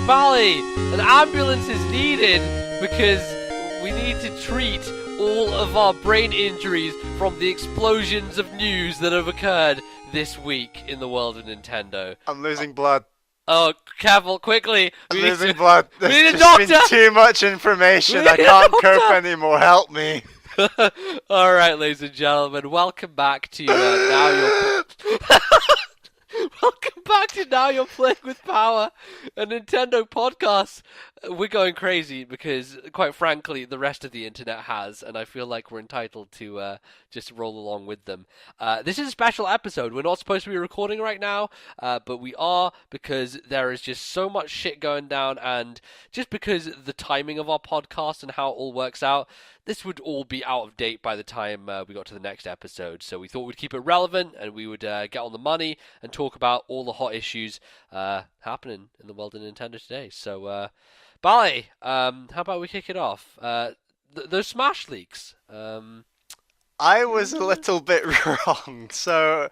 Bally, an ambulance is needed because we need to treat all of our brain injuries from the explosions of news that have occurred this week in the world of Nintendo. I'm losing blood. Oh, careful, quickly. I'm losing blood. We need a There's doctor. been too much information. I can't cope anymore. Help me. Alright, ladies and gentlemen, welcome back to Now You're... Welcome back to Now You're Playing with Power, a Nintendo podcast. We're going crazy because, quite frankly, the rest of the internet has, and I feel like we're entitled to just roll along with them. This is a special episode. We're not supposed to be recording right now, but we are because there is just so much shit going down, and just because the timing of our podcast and how it all works out, this would all be out of date by the time we got to the next episode. So we thought we'd keep it relevant, and we would get on the money and talk about all the hot issues happening in the world of Nintendo today. So, Bally, how about we kick it off? Those Smash leaks. I was a little bit wrong. So,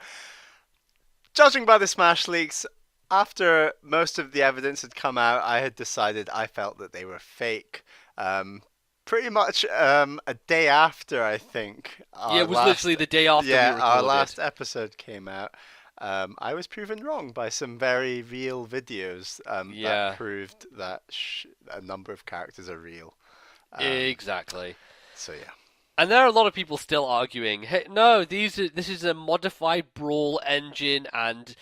judging by the Smash leaks, after most of the evidence had come out, I had decided I felt that they were fake. Pretty much a day after, I think. Yeah, it was literally the day after we recorded. Our last episode came out. I was proven wrong by some very real videos that proved that a number of characters are real. Exactly. So, yeah. And there are a lot of people still arguing, hey, no, this is a modified Brawl engine, and...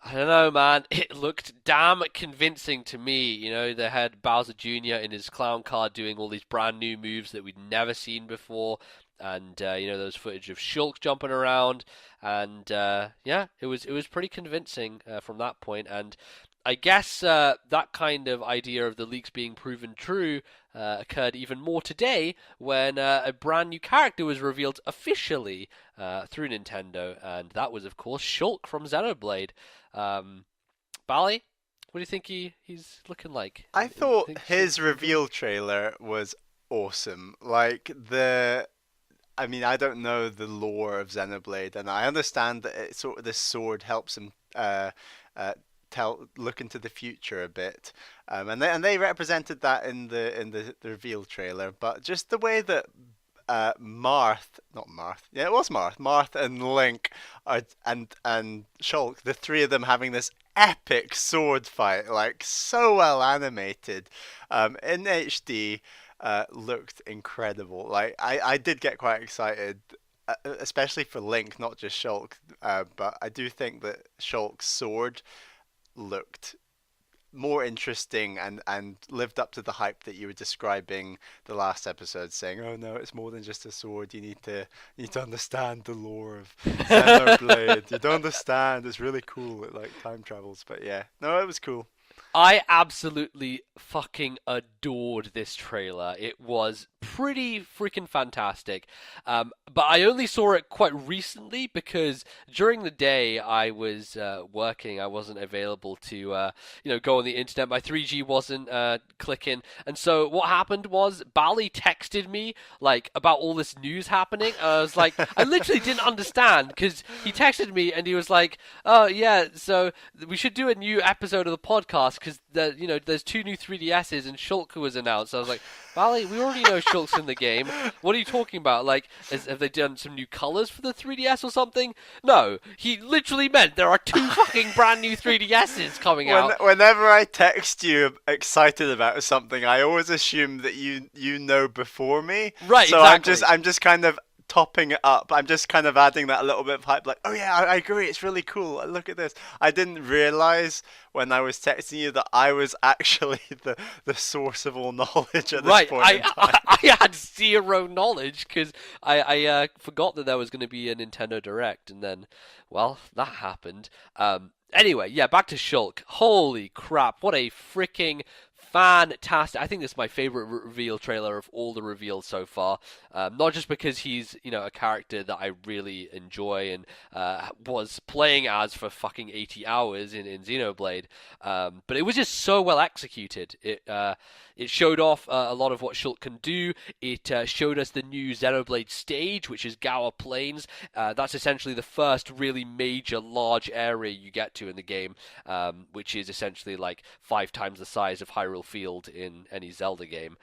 I don't know, man. It looked damn convincing to me. You know, they had Bowser Jr. in his clown car doing all these brand new moves that we'd never seen before. And, you know, there was footage of Shulk jumping around. And, yeah, it was pretty convincing from that point. And I guess that kind of idea of the leaks being proven true occurred even more today when a brand new character was revealed officially through Nintendo. And that was, of course, Shulk from Xenoblade. Bally, what do you think he's looking like? I thought his reveal trailer was awesome. Like, I mean, I don't know the lore of Xenoblade, and I understand that this sword helps him look into the future a bit, and they represented that in the reveal trailer. But just the way that Marth and Link and Shulk, the three of them having this epic sword fight, like so well animated, in HD, looked incredible. Like I did get quite excited, especially for Link, not just Shulk, but I do think that Shulk's sword looked more interesting and lived up to the hype that you were describing the last episode, saying, oh no, it's more than just a sword, you need to understand the lore of Xenoblade. You don't understand, it's really cool, it like time travels. But yeah, no, it was cool. I absolutely fucking adored this trailer. It was pretty freaking fantastic. But I only saw it quite recently because during the day I was working. I wasn't available to go on the internet. My 3G wasn't clicking. And so what happened was Bally texted me like about all this news happening. And I was like, I literally didn't understand because he texted me and he was like, oh yeah, so we should do a new episode of the podcast because there's 2 new 3DSs and Shulk was announced. So I was like, Bally, we already know Shulk's in the game. What are you talking about? Like, have they done some new colors for the 3DS or something? No, he literally meant there are 2 fucking brand new 3DSs coming out. Whenever I text you excited about something, I always assume that you know before me. Right, so exactly. I'm just kind of topping it up. I'm just kind of adding that little bit of hype, like, oh yeah, I agree, it's really cool, look at this. I didn't realize when I was texting you that I was actually the source of all knowledge at this point in time. I had zero knowledge because I forgot that there was going to be a Nintendo Direct, and then, well, that happened. Anyway, yeah, back to Shulk. Holy crap, what a freaking fantastic. I think this is my favorite reveal trailer of all the reveals so far. Not just because he's, a character that I really enjoy and was playing as for fucking 80 hours in Xenoblade, but it was just so well executed. it showed off a lot of what Shulk can do. It showed us the new Xenoblade stage, which is Gower Plains. That's essentially the first really major large area you get to in the game, which is essentially like 5 times the size of Hyrule Field in any Zelda game.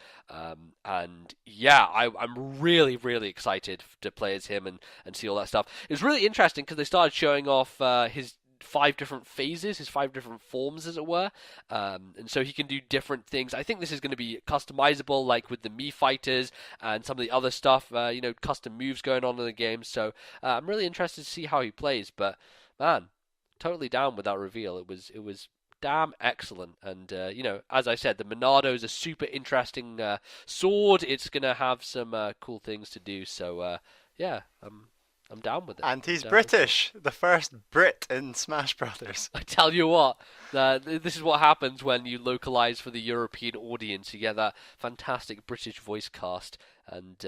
And yeah, I'm really, really excited to play as him and see all that stuff. It was really interesting because they started showing off his 5 different phases, his 5 different forms, as it were. And so he can do different things. I think this is going to be customizable, like with the Mii fighters and some of the other stuff, custom moves going on in the game. So I'm really interested to see how he plays. But man, totally down with that reveal. It was damn excellent. And as I said, the Monado is a super interesting sword. It's gonna have some cool things to do. So yeah, I'm down with it. And he's British, the first Brit in Smash Brothers. I tell you what, this is what happens when you localize for the European audience. You get that fantastic British voice cast. And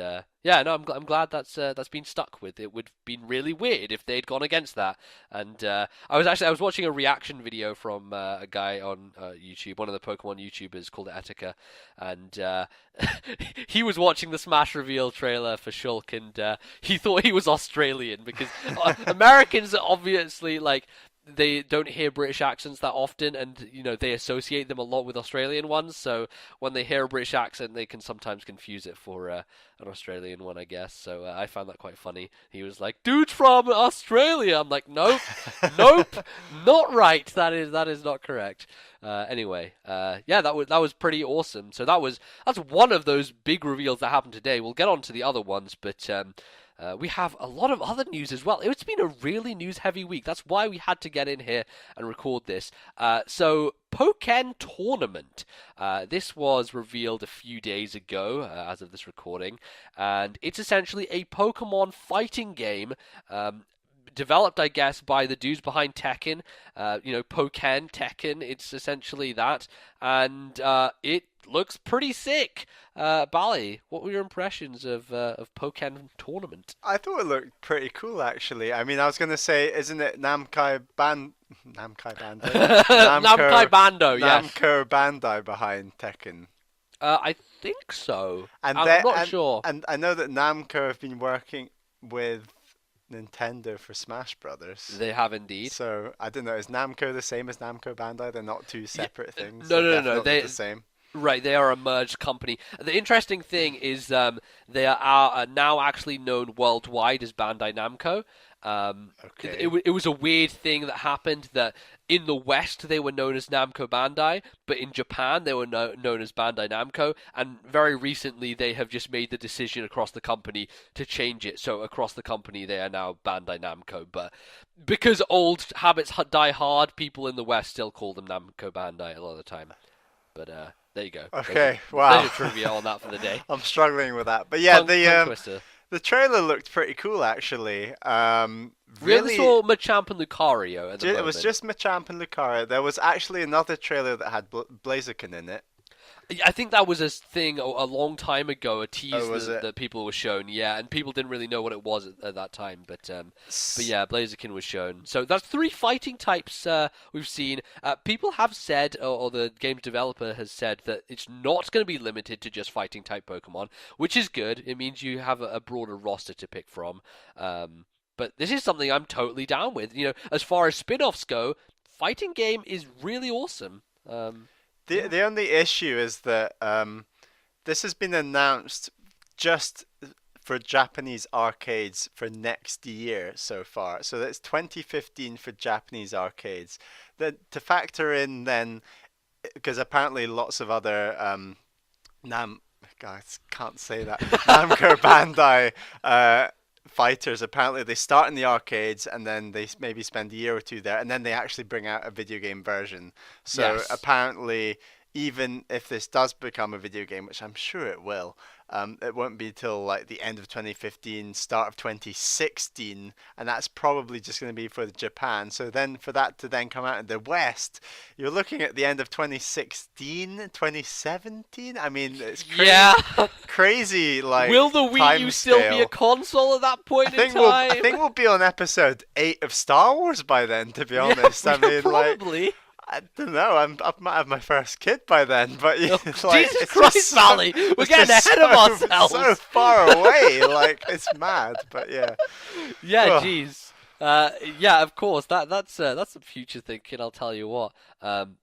I'm glad that's been stuck with. It would have been really weird if they'd gone against that. And I was watching a reaction video from a guy on YouTube, one of the Pokemon YouTubers called Etika, and he was watching the Smash reveal trailer for Shulk, and he thought he was Australian because Americans are obviously like. They don't hear British accents that often, and they associate them a lot with Australian ones. So when they hear a British accent, they can sometimes confuse it for an Australian one, I guess. So I found that quite funny. He was like, "Dude's from Australia." I'm like, "Nope, nope, not right. That is not correct." Anyway, that was pretty awesome. So that's one of those big reveals that happened today. We'll get on to the other ones, but. We have a lot of other news as well. It's been a really news-heavy week. That's why we had to get in here and record this. So, Pokkén Tournament. This was revealed a few days ago, as of this recording. And it's essentially a Pokemon fighting game developed, I guess, by the dudes behind Tekken. Pokkén, Tekken, it's essentially that. And it looks pretty sick. Bali, what were your impressions of Pokkén Tournament? I thought it looked pretty cool, actually. I mean, I was going to say, isn't it Namco Bandai? Namco Bandai, yes. Namco Bandai behind Tekken. I think so. And I'm not sure. And I know that Namco have been working with Nintendo for Smash Brothers. They have indeed. So I don't know. Is Namco the same as Namco Bandai? They're not two separate things. No. They're the same. Right, they are a merged company. The interesting thing is they are now actually known worldwide as Bandai Namco. Okay. It was a weird thing that happened that in the West they were known as Namco Bandai, but in Japan they were known as Bandai Namco, and very recently they have just made the decision across the company to change it. So across the company they are now Bandai Namco, but because old habits die hard, people in the West still call them Namco Bandai a lot of the time. But there you go. Okay, wow. There's a trivia on that for the day. I'm struggling with that. But yeah, Twister. The trailer looked pretty cool, actually. We only saw Machamp and Lucario at the moment. It was just Machamp and Lucario. There was actually another trailer that had Blaziken in it. I think that was a thing a long time ago, a tease that people were shown, yeah, and people didn't really know what it was at that time, but yeah, Blaziken was shown. So that's 3 fighting types we've seen. People have said, or the game's developer has said, that it's not going to be limited to just fighting type Pokemon, which is good. It means you have a broader roster to pick from. But this is something I'm totally down with. As far as spin-offs go, fighting game is really awesome. The only issue is that this has been announced just for Japanese arcades for next year so far. So that's 2015 for Japanese arcades. To factor in then, because apparently lots of other can't say that Namco Bandai fighters, apparently they start in the arcades and then they maybe spend a year or two there and then they actually bring out a video game version. So yes. Apparently, even if this does become a video game, which I'm sure it will, it won't be till like the end of 2015, start of 2016, and that's probably just going to be for Japan. So then for that to then come out in the West, you're looking at the end of 2016, 2017. I mean, it's crazy. Yeah. Crazy, like, will the Wii U still be a console at that point in time? I think we'll be on episode 8 of Star Wars by then, to be honest. Yeah, probably. I don't know. I might have my first kid by then, but Oh, like, Jesus it's Christ, just Valley! We're it's getting just ahead of so ourselves. far away. Like it's mad, but yeah. Yeah, Ugh. jeez. Yeah, of course. That's some future thinking. I'll tell you what.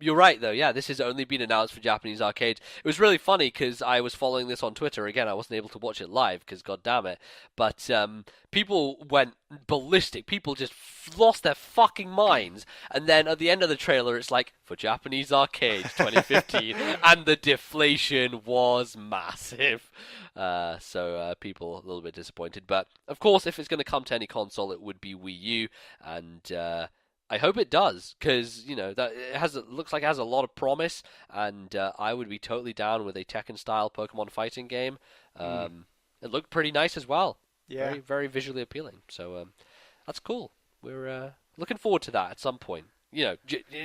You're right though. Yeah, this has only been announced for Japanese arcades. It was really funny because I was following this on Twitter. Again, I wasn't able to watch it live because god damn it. But people went ballistic. People just lost their fucking minds. And then at the end of the trailer, it's like for Japanese arcades 2015, and the deflation was massive. So people a little bit disappointed. But of course, if it's going to come to any console, it would be Wii U, and I hope it does, because that it looks like it has a lot of promise, and I would be totally down with a Tekken style Pokemon fighting game. It looked pretty nice as well. Yeah. Very very visually appealing. So that's cool. We're looking forward to that at some point. At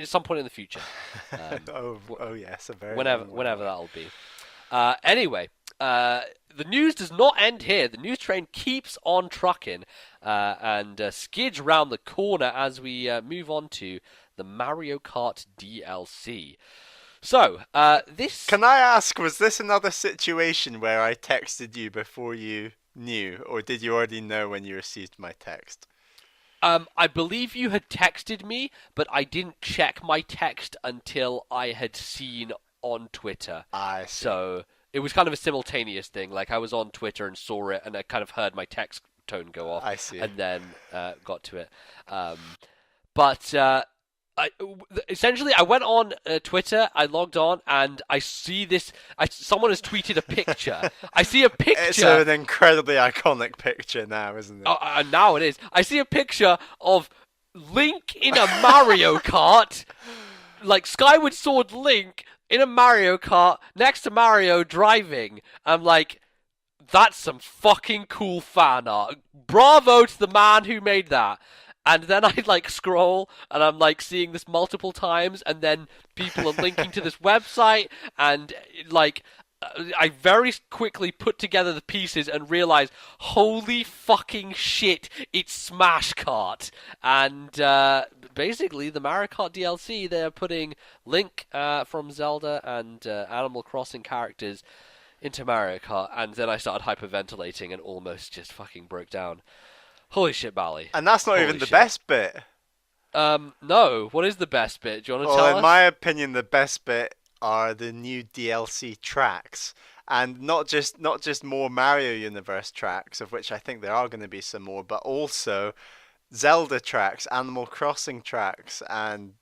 some point in the future. Oh yes, a very Whenever long way whenever away. that'll be. Anyway, the news does not end here. The news train keeps on trucking and skids round the corner as we move on to the Mario Kart DLC. So, this... Can I ask, was this another situation where I texted you before you knew, or did you already know when you received my text? I believe you had texted me, but I didn't check my text until I had seen on Twitter. I see. So it was kind of a simultaneous thing. Like I was on Twitter and saw it, and I kind of heard my text tone go off. I see. And then got to it. But essentially, I went on Twitter. I logged on, and I see this. Someone has tweeted a picture. I see a picture. It's an incredibly iconic picture now, isn't it? And now it is. I see a picture of Link in a Mario Kart, like Skyward Sword Link in a Mario Kart next to Mario driving. I'm like, that's some fucking cool fan art. Bravo to the man who made that. And then I scroll and I'm seeing this multiple times, and then people are linking to this website, and I very quickly put together the pieces and realized, holy fucking shit, it's Smash Kart. And basically, the Mario Kart DLC, they're putting Link from Zelda and Animal Crossing characters into Mario Kart. And then I started hyperventilating and almost just fucking broke down. Holy shit, Bally. And that's not Holy even the shit. best bit. No. What is the best bit? Do you want to tell Well, in us? my opinion, the best bit are the new DLC tracks, and not just more Mario Universe tracks, of which I think there are going to be some more, but also Zelda tracks, Animal Crossing tracks, and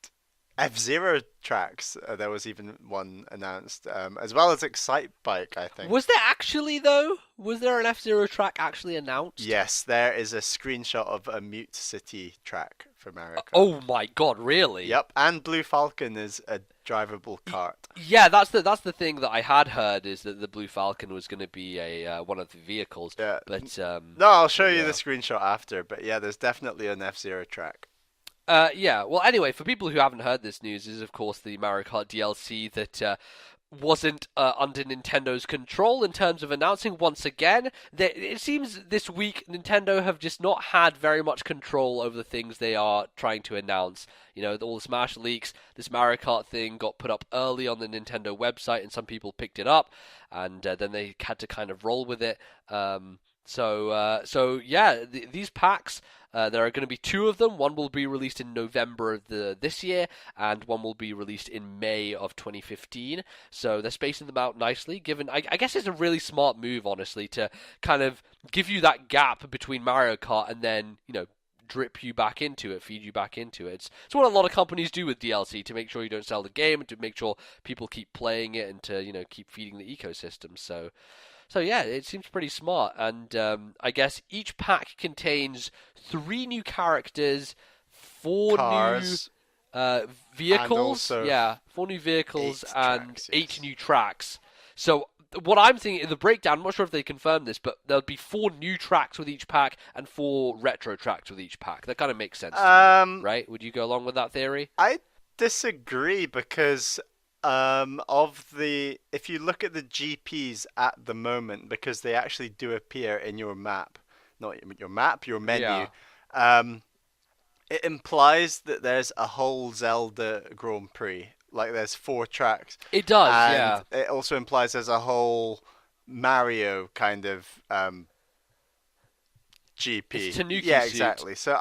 F-Zero tracks. There was even one announced, as well as Excite Bike, I think. Was there actually, though? Was there an F-Zero track actually announced? Yes, there is a screenshot of a Mute City track for Mario Kart. Oh my god, really? Yep, and Blue Falcon is a drivable kart. Yeah, that's the thing that I had heard, is that the Blue Falcon was going to be a one of the vehicles. Yeah. But No, I'll show you yeah. the screenshot after, but yeah, there's definitely an F-Zero track. Yeah, well, anyway, for people who haven't heard this news, is of course the Mario Kart DLC that wasn't under Nintendo's control in terms of announcing once again. It seems this week Nintendo have just not had very much control over the things they are trying to announce. All the Smash leaks, this Mario Kart thing got put up early on the Nintendo website, and some people picked it up, and then they had to kind of roll with it. So yeah, these packs, there are going to be two of them. One will be released in November of this year, and one will be released in May of 2015. So they're spacing them out nicely. Given, I guess it's a really smart move, honestly, to kind of give you that gap between Mario Kart and then drip you back into it, feed you back into it. It's what a lot of companies do with DLC to make sure you don't sell the game, and to make sure people keep playing it, and to keep feeding the ecosystem. So yeah, it seems pretty smart, and I guess each pack contains 3 new characters, 4 Cars, new vehicles, also 4 new vehicles, 8 and tracks, 8 yes. new tracks. So what I'm thinking in the breakdown, I'm not sure if they confirmed this, but there'll be 4 new tracks with each pack and 4 retro tracks with each pack. That kind of makes sense to me, right? Would you go along with that theory? I disagree because if you look at the GPs at the moment, because they actually do appear in your map, not your map, your menu. Yeah. It implies that there's a whole Zelda Grand Prix. Like there's 4 tracks. It does, And yeah. it also implies there's a whole Mario kind of It's GP. Tanuki Yeah, suit. exactly. So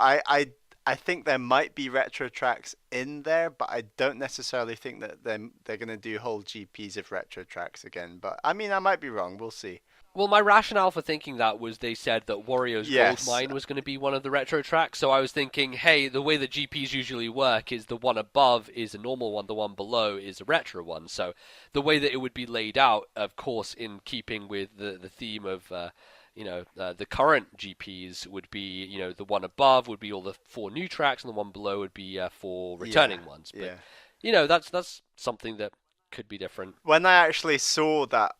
I think there might be retro tracks in there, but I don't necessarily think that they're going to do whole GPs of retro tracks again. But I mean, I might be wrong. We'll see. Well, my rationale for thinking that was they said that Wario's Gold Yes. Mine was going to be one of the retro tracks, so I was thinking, hey, the way that GPs usually work is the one above is a normal one, the one below is a retro one. So the way that it would be laid out, of course, in keeping with the theme of the current GPs would be, the one above would be all the 4 new tracks, and the one below would be 4 Yeah. returning ones. But Yeah. that's something that could be different. When I actually saw that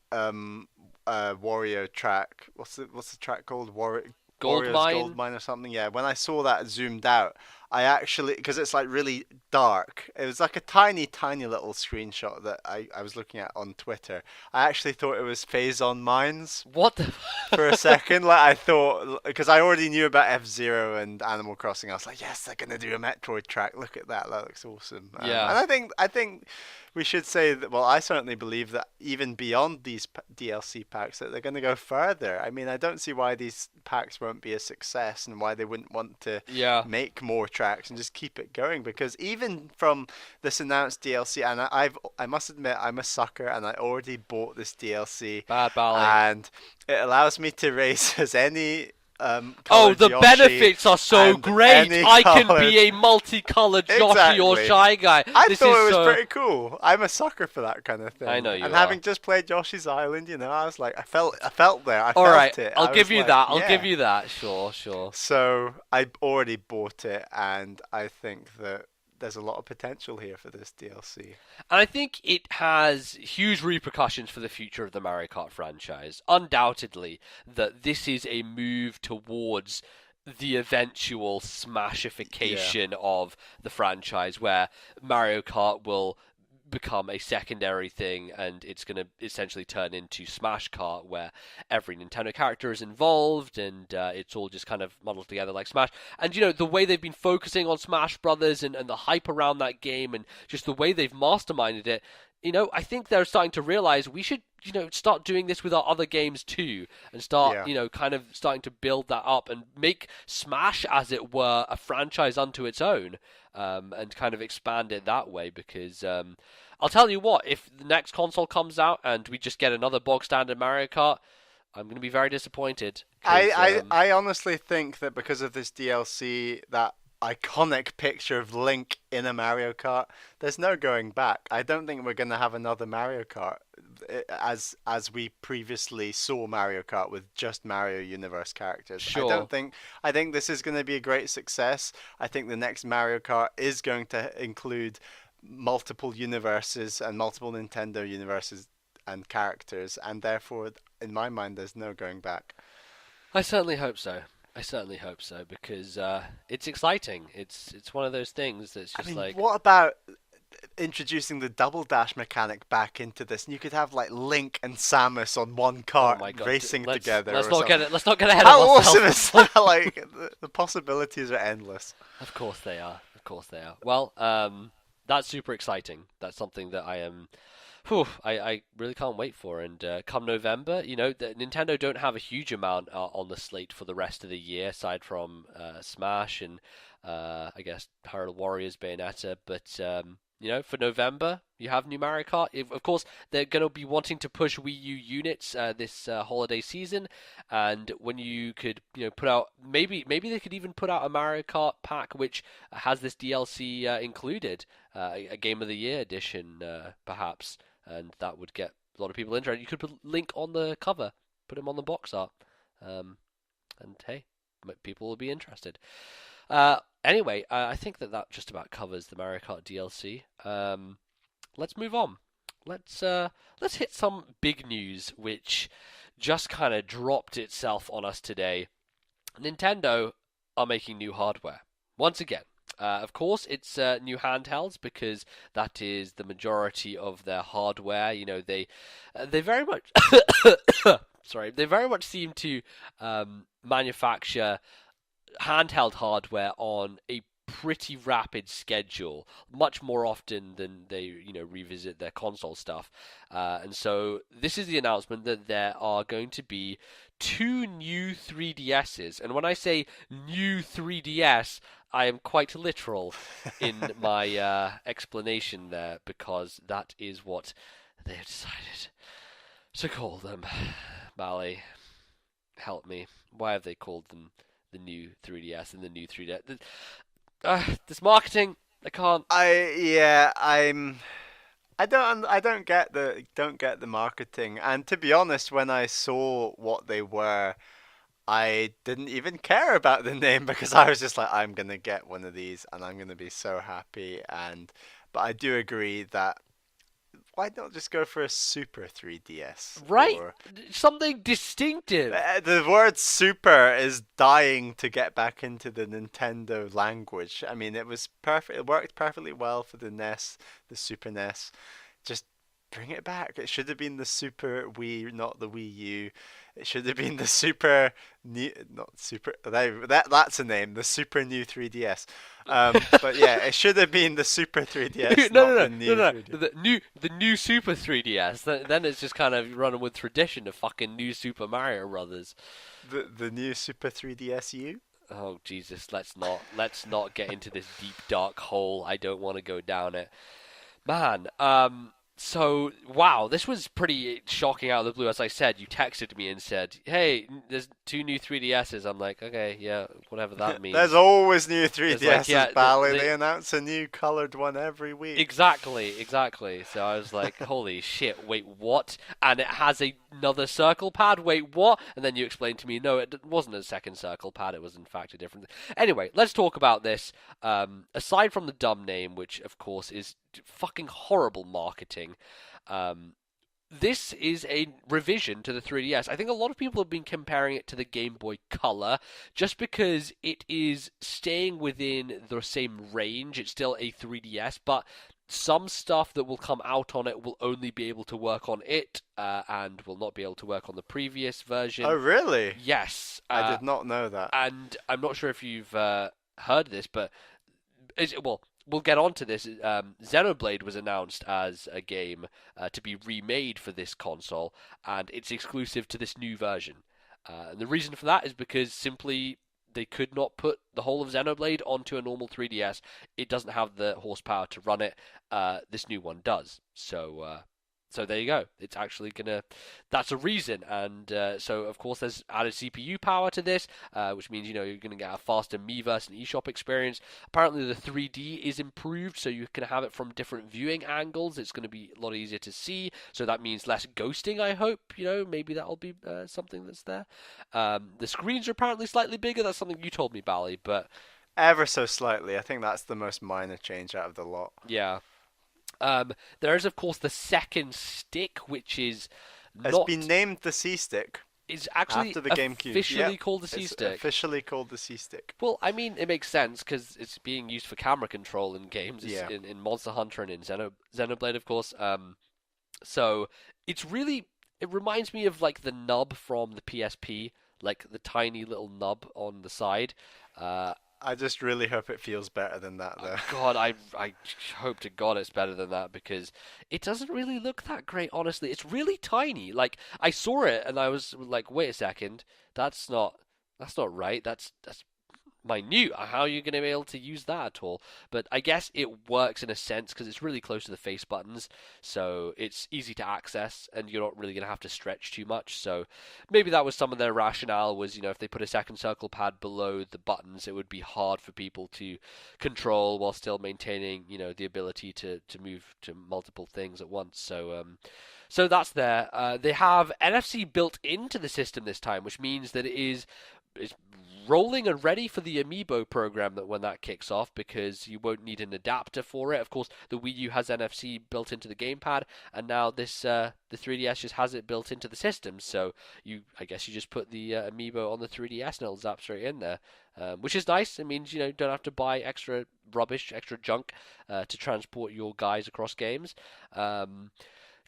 Wario track, what's the track called? Gold Wario's Gold Mine. Mine or something. Yeah, when I saw that zoomed out, I actually, because it's like really dark. It was like a tiny, tiny little screenshot that I was looking at on Twitter. I actually thought it was Phase on Mines What the? for a second. Like I thought, because I already knew about F-Zero and Animal Crossing. I was like, yes, they're gonna do a Metroid track. Look at that. That looks awesome. Yeah. And I think we should say that. Well, I certainly believe that even beyond these DLC packs, that they're going to go further. I mean, I don't see why these packs won't be a success and why they wouldn't want to Yeah. make more tracks and just keep it going. Because even from this announced DLC, and I must admit I'm a sucker, and I already bought this DLC, Bad ballet. and it allows me to race as any Oh, coloured the Yoshi benefits are so and great! any I can coloured- be a multicolored Yoshi or Exactly. Shy Guy. I This thought is it was so... pretty cool. I'm a sucker for that kind of thing. I know you And are. having just played Yoshi's Island, I was like, I felt there. I All felt right, it. I'll I give was you like, that. I'll yeah. give you that. Sure. So I already bought it, and I think that there's a lot of potential here for this DLC. And I think it has huge repercussions for the future of the Mario Kart franchise. Undoubtedly, that this is a move towards the eventual smashification of the franchise, where Mario Kart will become a secondary thing, and it's going to essentially turn into Smash Kart, where every Nintendo character is involved, and it's all just kind of muddled together like Smash. And the way they've been focusing on Smash Brothers and the hype around that game, and just the way they've masterminded it, I think they're starting to realize we should, start doing this with our other games too, and start, Yeah. kind of starting to build that up and make Smash, as it were, a franchise unto its own, and kind of expand it that way. Because I'll tell you what, if the next console comes out and we just get another bog standard Mario Kart, I'm going to be very disappointed. 'Cause, I honestly think that because of this DLC, that iconic picture of Link in a Mario Kart, there's no going back. I don't think we're going to have another Mario Kart as we previously saw Mario Kart with just Mario Universe characters. Sure. I think this is going to be a great success. I think the next Mario Kart is going to include multiple universes and multiple Nintendo universes and characters, and therefore in my mind there's no going back. I certainly hope so. Because it's exciting. It's one of those things that's just like... What about introducing the double dash mechanic back into this, and you could have like Link and Samus on one cart Oh my God, racing let's- together. Let's or not something. let's not get ahead How of awesome ourselves. is that? Like the possibilities are endless. Of course they are. Well, that's super exciting. That's something that I am. I really can't wait for. And come November, Nintendo don't have a huge amount on the slate for the rest of the year, aside from Smash and I guess Hyrule Warriors Bayonetta. But for November, you have new Mario Kart. Of course, they're going to be wanting to push Wii U units this holiday season, and when you could, put out maybe they could even put out a Mario Kart pack which has this DLC included, a Game of the Year edition, perhaps, and that would get a lot of people interested. You could put Link on the cover, put him on the box art, and hey, people will be interested. Anyway, I think that just about covers the Mario Kart DLC. Let's move on. Let's hit some big news, which just kind of dropped itself on us today. Nintendo are making new hardware once again. Of course, it's new handhelds, because that is the majority of their hardware. They very much they very much seem to manufacture handheld hardware on a pretty rapid schedule, much more often than they, revisit their console stuff. And so this is the announcement that there are going to be 2 new 3DSs. And when I say new 3DS, I am quite literal in my explanation there, because that is what they have decided to call them. Bally, help me. Why have they called them the new 3DS and the new 3DS? This marketing, I can't. I don't get the marketing. And to be honest, when I saw what they were, I didn't even care about the name, because I was just like, I'm gonna get one of these and I'm gonna be so happy. But I do agree that why not just go for a Super 3DS? Right? Something distinctive. The word super is dying to get back into the Nintendo language. I mean, it was perfect. It worked perfectly well for the NES, the Super NES. Just bring it back. It should have been the Super Wii, not the Wii U. It should have been the Super New, not Super. That's a name. The Super New 3DS. But yeah, it should have been the Super 3DS. No. The new Super 3DS. Then it's just kind of running with tradition of fucking new Super Mario Brothers. The new Super 3DS U. Oh Jesus! Let's not get into this deep dark hole. I don't want to go down it, man. So, wow, this was pretty shocking out of the blue. As I said, you texted me and said, hey, there's 2 new 3DSs. I'm like, okay, yeah, whatever that means. There's always new 3DSs, like, Bally. They announce a new coloured one every week. Exactly. So I was like, holy shit, wait, what? And it has another circle pad? Wait, what? And then you explained to me, no, it wasn't a second circle pad. It was, in fact, a different thing. Anyway, let's talk about this. Aside from the dumb name, which, of course, is fucking horrible marketing, this is a revision to the 3DS. I think a lot of people have been comparing it to the Game Boy Color just because it is staying within the same range. It's still a 3DS, but some stuff that will come out on it will only be able to work on it and will not be able to work on the previous version. Oh, really? Yes. I did not know that. And I'm not sure if you've heard this, but we'll get on to this. Xenoblade was announced as a game to be remade for this console, and it's exclusive to this new version. And the reason for that is because simply they could not put the whole of Xenoblade onto a normal 3DS. It doesn't have the horsepower to run it. This new one does. So there you go. It's actually gonna. That's a reason, and so of course there's added CPU power to this, which means you're gonna get a faster Miiverse and eShop experience. Apparently the 3D is improved, so you can have it from different viewing angles. It's gonna be a lot easier to see, so that means less ghosting. I hope maybe that'll be something that's there. The screens are apparently slightly bigger. That's something you told me, Bally, but ever so slightly. I think that's the most minor change out of the lot. Yeah. There is, of course, the second stick, which is has been named the C-Stick. It's actually after the GameCube. Officially called the C-Stick. It's officially called the C-Stick. Well, I mean, it makes sense because it's being used for camera control in games, in Monster Hunter and in Xenoblade, of course. So it reminds me of like the nub from the PSP, like the tiny little nub on the side. I just really hope it feels better than that, though. God, I hope to God it's better than that, because it doesn't really look that great, honestly. It's really tiny. Like, I saw it and I was like, wait a second, that's not right. That's minute. How are you going to be able to use that at all? But I guess it works in a sense because it's really close to the face buttons, so it's easy to access, and you're not really going to have to stretch too much. So maybe that was some of their rationale, was if they put a second circle pad below the buttons, it would be hard for people to control while still maintaining the ability to move to multiple things at once. So that's there. They have NFC built into the system this time, which means that it's rolling and ready for the Amiibo program when that kicks off, because you won't need an adapter for it. Of course, the Wii U has NFC built into the gamepad, and now this the 3DS just has it built into the system. So I guess you just put the Amiibo on the 3DS and it'll zap straight in there, which is nice. It means you don't have to buy extra rubbish, extra junk to transport your guys across games.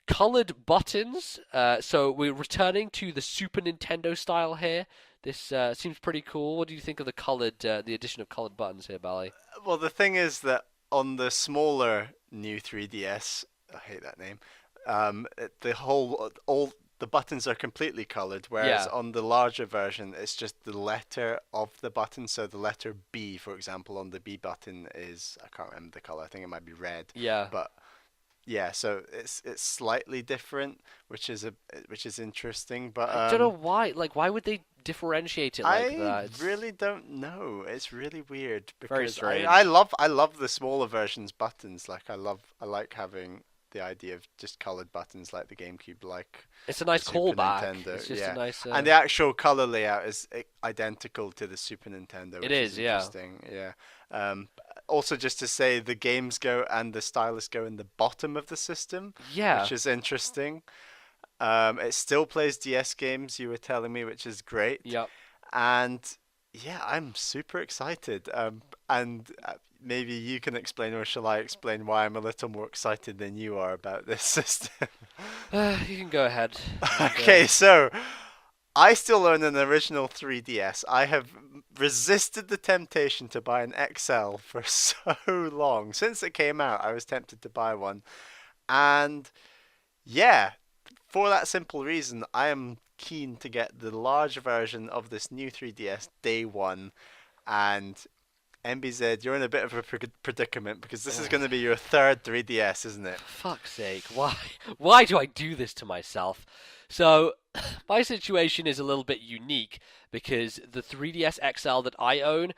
Colored buttons. So we're returning to the Super Nintendo style here. This seems pretty cool. What do you think of the addition of colored buttons here, Bally? Well, the thing is that on the smaller new 3DS, I hate that name. All the buttons are completely colored, whereas Yeah. on the larger version, it's just the letter of the button. So the letter B, for example, on the B button is, I can't remember the color. I think it might be red. Yeah. But yeah, so it's slightly different, which is interesting. But I don't know why. Like, why would they differentiate it like that? I really don't know. It's really weird Very because strange. I love the smaller versions buttons. Like I like having the idea of just colored buttons like the GameCube, like It's a nice the Super callback. Nintendo. It's just Yeah, a nice. and the actual color layout is identical to the Super Nintendo. It Which is, yeah. interesting. Yeah. Also, just to say, the games go and the stylus go in the bottom of the system, Yeah. which is interesting. It still plays DS games, you were telling me, which is great. Yep. And yeah, I'm super excited. And maybe you can explain, or shall I explain why I'm a little more excited than you are about this system? You can go ahead. Okay, so I still own an original 3DS. I have resisted the temptation to buy an XL for so long. Since it came out, I was tempted to buy one. And yeah, for that simple reason, I am keen to get the large version of this new 3DS day one. And NBZ, you're in a bit of a predicament because this is going to be your third 3DS, isn't it? Fuck's sake, why? Why do I do this to myself? So, my situation is a little bit unique because the 3DS XL that I own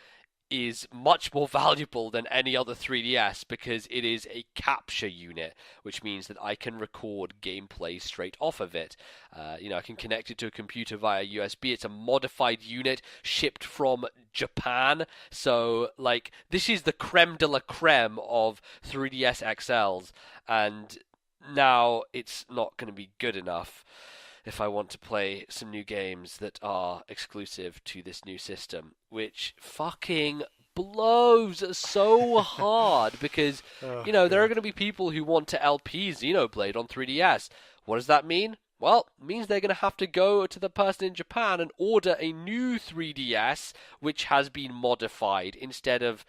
is much more valuable than any other 3DS because it is a capture unit, which means that I can record gameplay straight off of it. I can connect it to a computer via USB. It's a modified unit shipped from Japan. So, like, this is the creme de la creme of 3DS XLs. And now it's not going to be good enough if I want to play some new games that are exclusive to this new system, which fucking blows so hard because, there are going to be people who want to LP Xenoblade on 3DS. What does that mean? Well, it means they're going to have to go to the person in Japan and order a new 3DS, which has been modified instead of,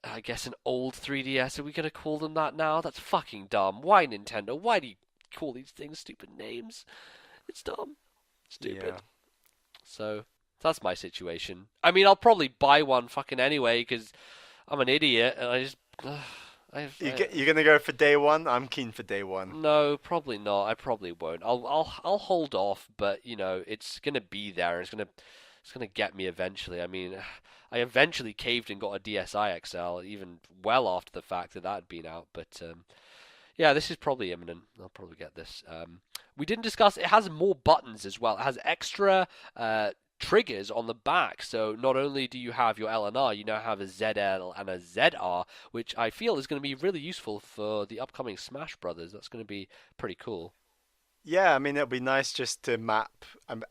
I guess, an old 3DS. Are we going to call them that now? That's fucking dumb. Why, Nintendo? Why do you call these things stupid names? It's dumb. Stupid. Yeah. So, that's my situation. I mean, I'll probably buy one fucking anyway, because I'm an idiot, and I just... You're going to go for day one? I'm keen for day one. No, probably not. I probably won't. I'll hold off, but, it's going to be there, and it's gonna get me eventually. I mean, I eventually caved and got a DSi XL, even well after the fact that had been out, but... yeah, this is probably imminent. I'll probably get this. We didn't discuss, it has more buttons as well. It has extra triggers on the back. So not only do you have your L and R, you now have a ZL and a ZR, which I feel is going to be really useful for the upcoming Smash Brothers. That's going to be pretty cool. Yeah, I mean, it'll be nice just to map.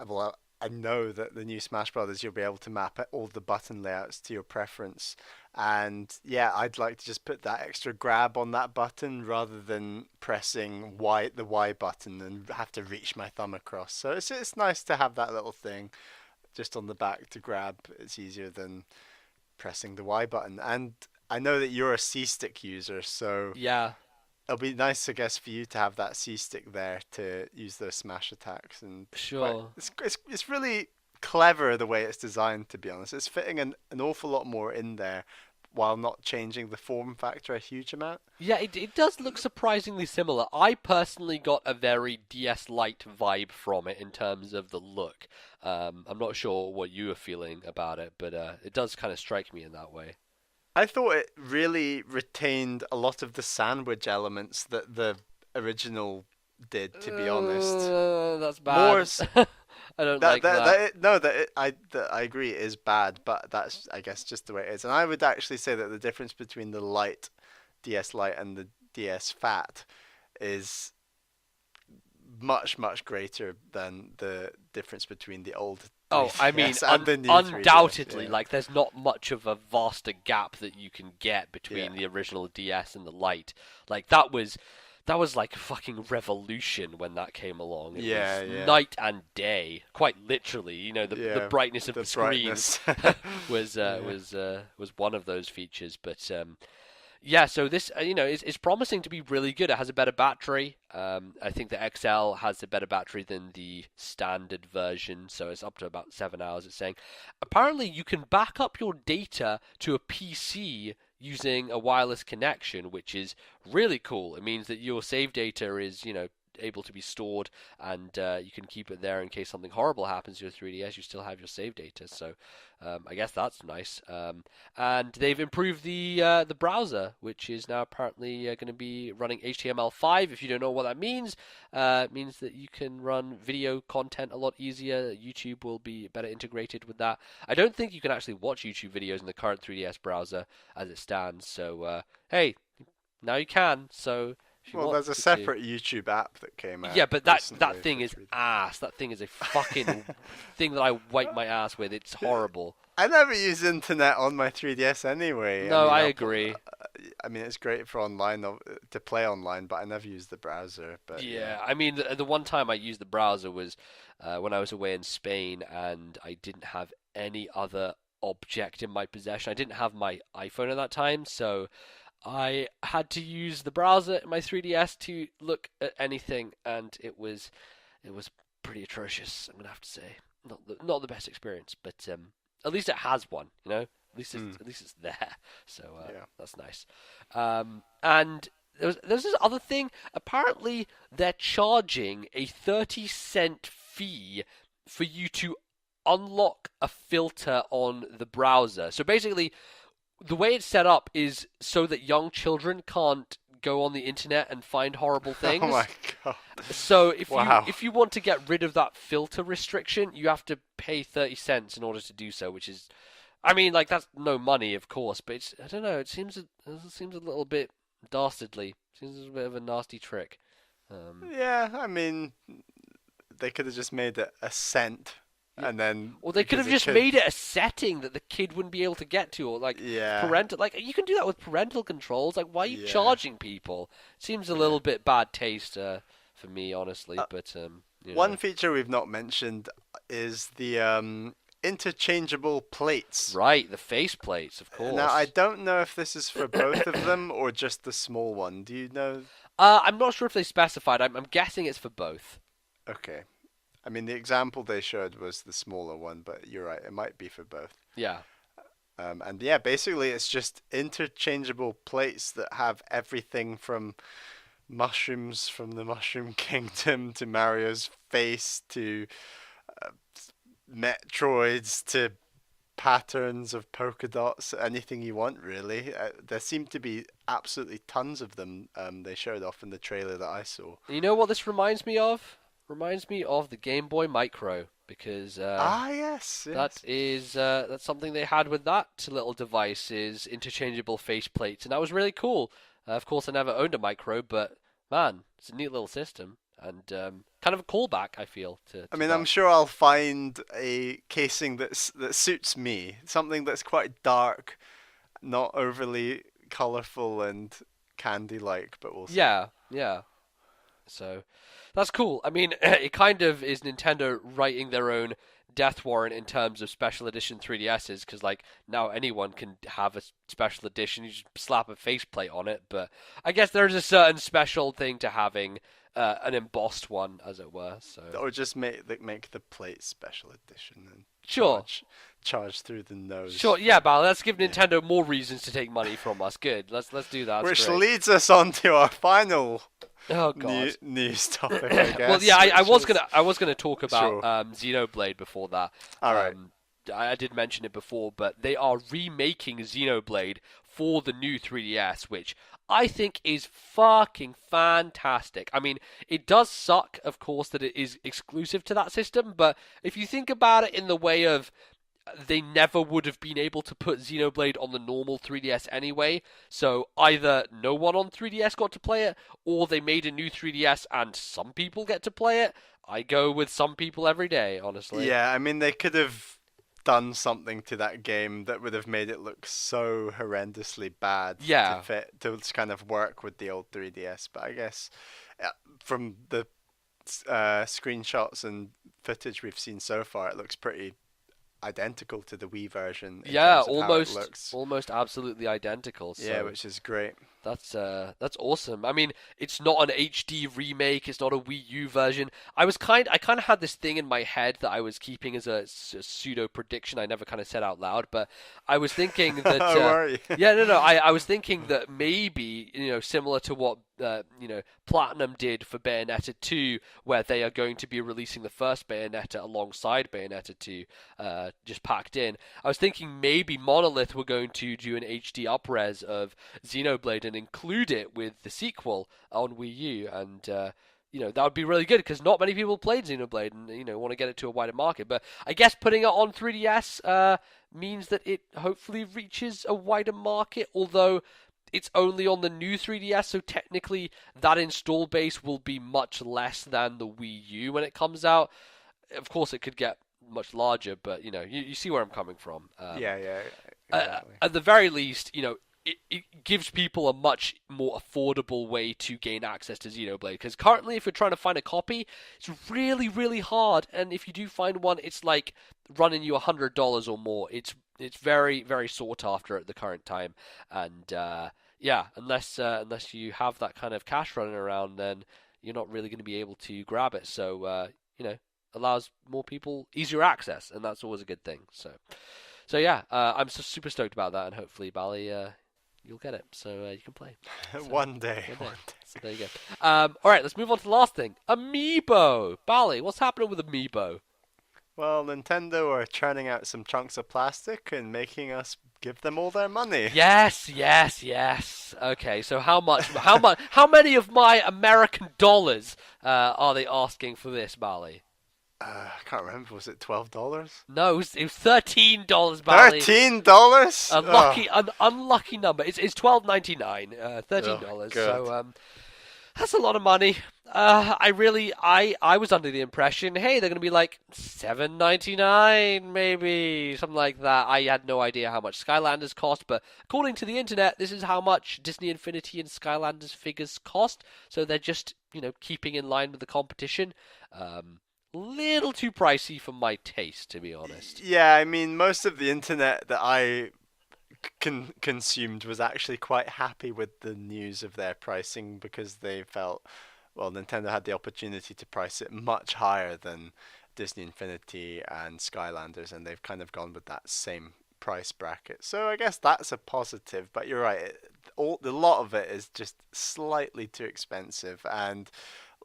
Well, I know that the new Smash Brothers, you'll be able to map all the button layouts to your preference. And yeah, I'd like to just put that extra grab on that button rather than pressing the Y button and have to reach my thumb across. So it's nice to have that little thing just on the back to grab. It's easier than pressing the Y button. And I know that you're a C-stick user, so Yeah. it'll be nice, I guess, for you to have that C-stick there to use those smash attacks. And Sure. it's really clever the way it's designed, to be honest. It's fitting an awful lot more in there while not changing the form factor a huge amount. Yeah, it does look surprisingly similar. I personally got a very DS Lite vibe from it in terms of the look. I'm not sure what you are feeling about it, but it does kind of strike me in that way. I thought it really retained a lot of the sandwich elements that the original did, to be honest. That's bad. I don't like that. I agree it is bad, but that's, I guess, just the way it is. And I would actually say that the difference between the Lite, DS Lite, and the DS Fat is much, much greater than the difference between the old 3DS I mean, and the new 3DS. undoubtedly, Yeah. like, there's not much of a vaster gap that you can get between Yeah. the original DS and the Lite. Like, that was that was like a fucking revolution when that came along. It Yeah, was yeah. night and day, quite literally. You know, the brightness of the screen brightness. was one of those features. But yeah, so this is promising to be really good. It has a better battery. I think the XL has a better battery than the standard version, so it's up to about 7 hours. It's saying apparently you can back up your data to a PC using a wireless connection, which is really cool. It means that your save data is, able to be stored, and you can keep it there in case something horrible happens to your 3DS. You still have your save data, so I guess that's nice. And they've improved the browser, which is now apparently going to be running HTML5. If you don't know what that means, it means that you can run video content a lot easier. YouTube will be better integrated with that. I don't think you can actually watch YouTube videos in the current 3DS browser as it stands. So hey, now you can. So well, there's a separate YouTube app that came out. Yeah, but that recently thing for is 3DS. ass. That thing is a fucking thing that I wipe my ass with. It's horrible. I never use internet on my 3DS anyway. No, I I'll agree. I mean, it's great for online to play online, but I never use the browser. But Yeah, I mean, the one time I used the browser was when I was away in Spain, and I didn't have any other object in my possession. I didn't have my iPhone at that time, so I had to use the browser in my 3DS to look at anything, and it was pretty atrocious. I'm gonna have to say, not the best experience, but at least it has one, At least it's there, so Yeah. that's nice. And there's this other thing. Apparently, they're charging a 30-cent fee for you to unlock a filter on the browser. So basically, the way it's set up is so that young children can't go on the internet and find horrible things. Oh my god. So if Wow. you want to get rid of that filter restriction, you have to pay 30 cents in order to do so, which is, I mean, like, that's no money, of course, but I don't know, it seems a little bit dastardly. Seems a bit of a nasty trick. Yeah, I mean, they could have just made it a cent. And then, or they could have just made it a setting that the kid wouldn't be able to get to, or like parental. Like, you can do that with parental controls. Like, why are you charging people? Seems a little bit bad taste for me, honestly. But one feature we've not mentioned is the interchangeable plates. Right, the face plates, of course. Now, I don't know if this is for both of them or just the small one. Do you know? I'm not sure if they specified. I'm guessing it's for both. Okay. I mean, the example they showed was the smaller one, but you're right, it might be for both. Yeah. And yeah, basically it's just interchangeable plates that have everything from mushrooms from the Mushroom Kingdom to Mario's face to Metroids to patterns of polka dots, anything you want, really. There seem to be absolutely tons of them. They showed off in the trailer that I saw. You know what this reminds me of? Reminds me of the Game Boy Micro, because yes. that's something they had with that little device, is interchangeable face plates, and that was really cool. Of course, I never owned a Micro, but man, it's a neat little system, and kind of a callback, I feel. I mean, I'm sure I'll find a casing that suits me, something that's quite dark, not overly colourful and candy-like, but we'll see. Yeah. So that's cool. I mean, it kind of is Nintendo writing their own death warrant in terms of special edition 3DSs, because like now anyone can have a special edition. You just slap a faceplate on it, but I guess there's a certain special thing to having an embossed one, as it were. So or just make the plate special edition and charge through the nose. Sure, yeah, Bal. Let's give Nintendo more reasons to take money from us. Good. Let's do that. Which great. leads us on to our final news topic, I guess. Well, yeah, I was gonna talk about Xenoblade before that. All right. I did mention it before, but they are remaking Xenoblade for the new 3DS, which I think is fucking fantastic. I mean, it does suck, of course, that it is exclusive to that system, but if you think about it in the way of they never would have been able to put Xenoblade on the normal 3DS anyway, so either no one on 3DS got to play it, or they made a new 3DS and some people get to play it. I go with some people every day, honestly. Yeah, I mean, they could have done something to that game that would have made it look so horrendously bad Yeah. to kind of work with the old 3DS. But I guess from the screenshots and footage we've seen so far, it looks pretty identical to the Wii version in Yeah, terms of how it looks. almost absolutely identical. So Yeah, which is great. that's awesome. I mean, it's not an HD remake. It's not a Wii U version. I kind of had this thing in my head that I was keeping as a pseudo prediction. I never kind of said out loud, but I was thinking that. Were you? Yeah, no. I was thinking that maybe similar to what Platinum did for Bayonetta 2, where they are going to be releasing the first Bayonetta alongside Bayonetta 2, just packed in. I was thinking maybe Monolith were going to do an HD upres of Xenoblade and include it with the sequel on Wii U, and that would be really good because not many people played Xenoblade and want to get it to a wider market. But I guess putting it on 3DS means that it hopefully reaches a wider market, although it's only on the new 3DS, so technically that install base will be much less than the Wii U when it comes out. Of course, it could get much larger, but you see where I'm coming from. Yeah, exactly. At the very least, it gives people a much more affordable way to gain access to Xenoblade. Because currently, if you're trying to find a copy, it's really, really hard. And if you do find one, it's like running you $100 or more. It's very, very sought after at the current time. And yeah, unless you have that kind of cash running around, then you're not really going to be able to grab it. So allows more people easier access, and that's always a good thing. So yeah, I'm super stoked about that, and hopefully, Bally, you'll get it, so you can play. So, One day. So there you go. All right, let's move on to the last thing. Amiibo. Bally, what's happening with Amiibo? Well, Nintendo are churning out some chunks of plastic and making us give them all their money. Yes. Okay, so how how many of my American dollars are they asking for this, Bally? I can't remember. Was it $12? No, it was $13, Bally. $13? An unlucky number. It's $12.99, $13. So that's a lot of money. I was under the impression, hey, they're gonna be like $7.99, maybe something like that. I had no idea how much Skylanders cost, but according to the internet, this is how much Disney Infinity and Skylanders figures cost. So they're just keeping in line with the competition. Little too pricey for my taste, to be honest. Yeah, I mean, most of the internet that I consumed was actually quite happy with the news of their pricing because they felt, well, Nintendo had the opportunity to price it much higher than Disney Infinity and Skylanders, and they've kind of gone with that same price bracket. So I guess that's a positive, but you're right. A lot of it is just slightly too expensive, and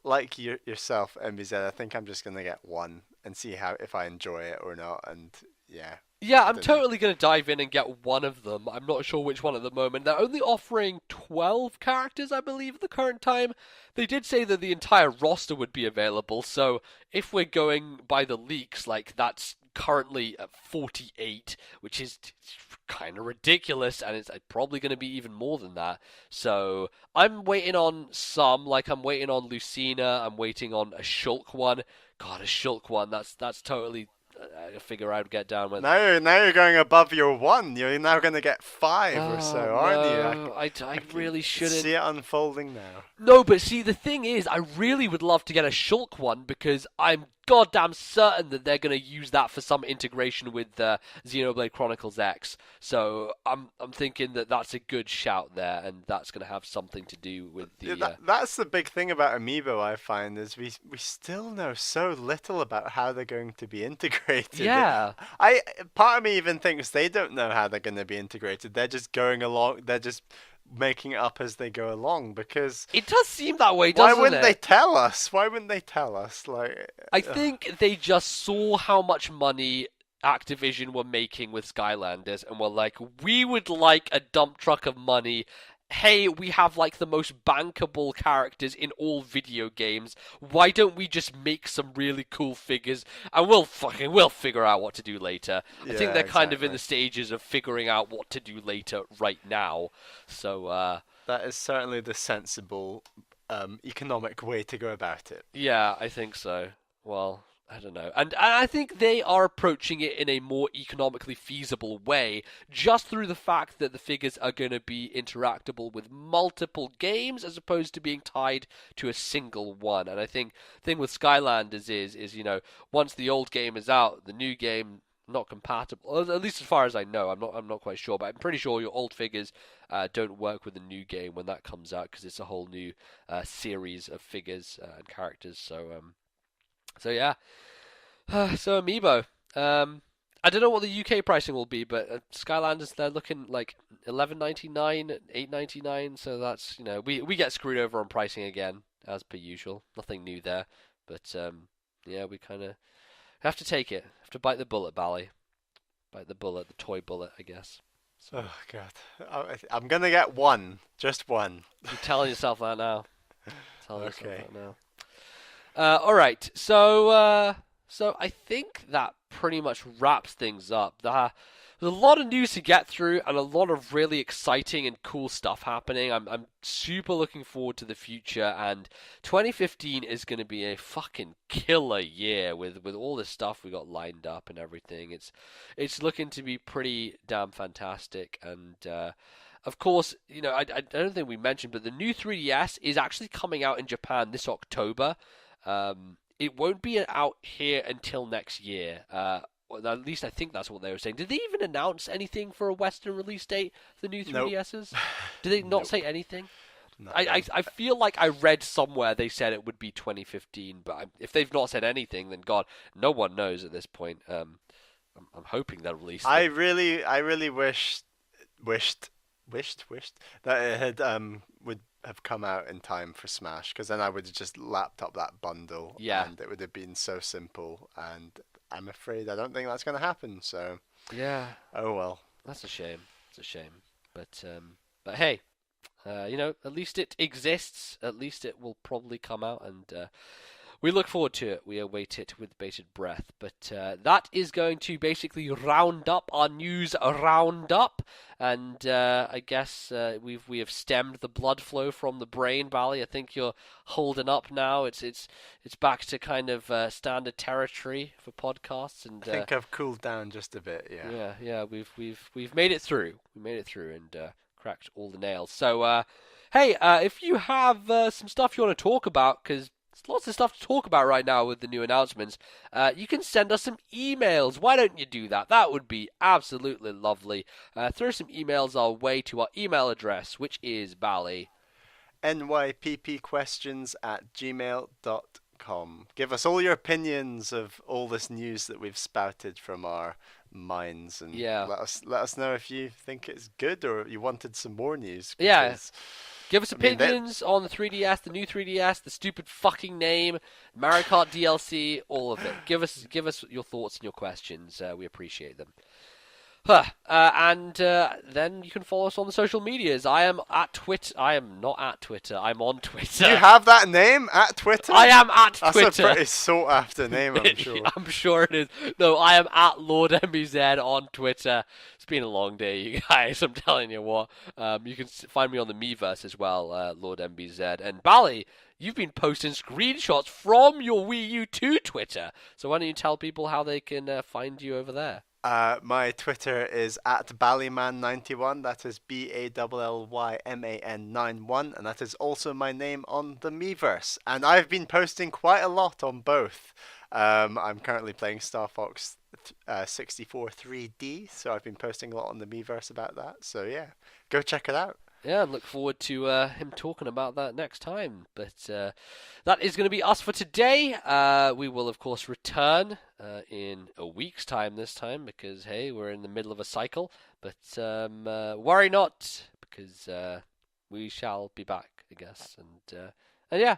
like yourself, NBZ, I think I'm just gonna get one and see if I enjoy it or not. And yeah. Yeah, I'm totally going to dive in and get one of them. I'm not sure which one at the moment. They're only offering 12 characters, I believe, at the current time. They did say that the entire roster would be available, so if we're going by the leaks, like, that's currently at 48, which is kind of ridiculous, and it's probably going to be even more than that. So I'm waiting on some, like I'm waiting on Lucina, I'm waiting on a Shulk one. God, a Shulk one, that's totally a figure I'd get down with. Now you're going above your one. You're now going to get 5 or so, aren't you? I really shouldn't. See it unfolding now. No, but see, the thing is, I really would love to get a Shulk one because I'm goddamn certain that they're going to use that for some integration with Xenoblade Chronicles X. So I'm thinking that that's a good shout there, and that's going to have something to do with the. That's the big thing about Amiibo. I find is we still know so little about how they're going to be integrated. Yeah. Part of me even thinks they don't know how they're going to be integrated. They're just going along. They're just making it up as they go along because it does seem that way, doesn't it? Why wouldn't they tell us? Why wouldn't they tell us? Like, I think they just saw how much money Activision were making with Skylanders and were like, we would like a dump truck of money. Hey, we have like the most bankable characters in all video games. Why don't we just make some really cool figures and we'll figure out what to do later. I think they're kind of in the stages of figuring out what to do later right now. So that is certainly the sensible economic way to go about it. Yeah, I think so. Well, I don't know. And I think they are approaching it in a more economically feasible way, just through the fact that the figures are going to be interactable with multiple games as opposed to being tied to a single one. And I think the thing with Skylanders is once the old game is out, the new game not compatible. At least as far as I know, I'm not quite sure, but I'm pretty sure your old figures don't work with the new game when that comes out because it's a whole new series of figures and characters. So yeah. So Amiibo. I don't know what the UK pricing will be, but Skylanders, they're looking like $11.99, $8.99. So that's we get screwed over on pricing again as per usual. Nothing new there, but yeah, we kind of have to take it. Have to bite the bullet, Bally. Bite the bullet, the toy bullet, I guess. So, Oh God, I'm gonna get one, just one. you're telling yourself that now. Telling yourself Okay. that now. All right, so I think that pretty much wraps things up. There's a lot of news to get through and a lot of really exciting and cool stuff happening. I'm super looking forward to the future, and 2015 is going to be a fucking killer year with all the stuff we got lined up and everything. It's looking to be pretty damn fantastic, and of course, I don't think we mentioned, but the new 3DS is actually coming out in Japan this October. It won't be out here until next year. Well, at least I think that's what they were saying. Did they even announce anything for a Western release date for the new 3DSs? Did they not say anything? I feel like I read somewhere they said it would be 2015, but if they've not said anything, then God, no one knows at this point. I'm hoping they'll release them. I really wished that it had would have come out in time for Smash, because then I would have just lapped up that bundle, Yeah. and it would have been so simple. And I'm afraid I don't think that's going to happen. So Yeah, oh well. that's a shame. It's a shame. But hey, at least it exists. At least it will probably come out, and we look forward to it. We await it with bated breath. But that is going to basically round up our news roundup. And I guess we have stemmed the blood flow from the brain, Bally. I think you're holding up now. It's back to kind of standard territory for podcasts. And I think I've cooled down just a bit. Yeah. yeah. We've made it through. We made it through and cracked all the nails. So hey, if you have some stuff you want to talk about, because there's lots of stuff to talk about right now with the new announcements. You can send us some emails. Why don't you do that? That would be absolutely lovely. Throw some emails our way to our email address, which is Bally. NYPPQuestions@gmail.com. Give us all your opinions of all this news that we've spouted from our minds, and Yeah. let us know if you think it's good or you wanted some more news. Yeah. because, Give us I mean, opinions on the 3DS, the new 3DS, the stupid fucking name, Mario Kart DLC, all of it. Give us your thoughts and your questions. We appreciate them. And then you can follow us on the social medias. I am at Twitter. I am not at Twitter. I'm on Twitter. You have that name at Twitter? I am at That's Twitter. a pretty sought after name, I'm sure. I'm sure it is. No, I am at Lordnbz on Twitter. It's been a long day, you guys. I'm telling you what. You can find me on the Miiverse as well, Lordnbz. And Bally, you've been posting screenshots from your Wii U to Twitter. So why don't you tell people how they can find you over there? My Twitter is at Ballyman91. That is BALLYMAN91, and that is also my name on the Miiverse. And I've been posting quite a lot on both. I'm currently playing Star Fox 64 3D, so I've been posting a lot on the Miiverse about that. So yeah, go check it out. Yeah, and look forward to him talking about that next time. But that is going to be us for today. We will, of course, return in a week's time this time because, hey, we're in the middle of a cycle. But worry not, because we shall be back, I guess. And yeah,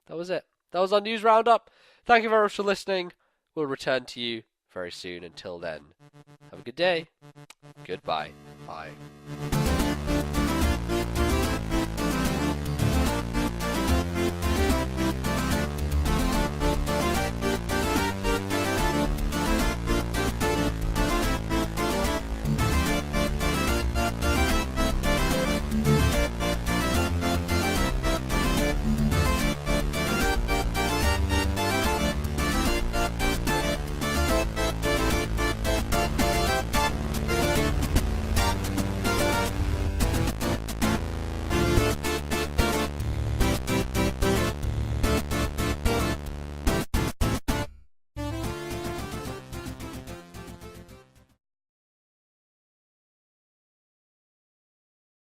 that was it. That was our news roundup. Thank you very much for listening. We'll return to you very soon. Until then, have a good day. Goodbye. Bye.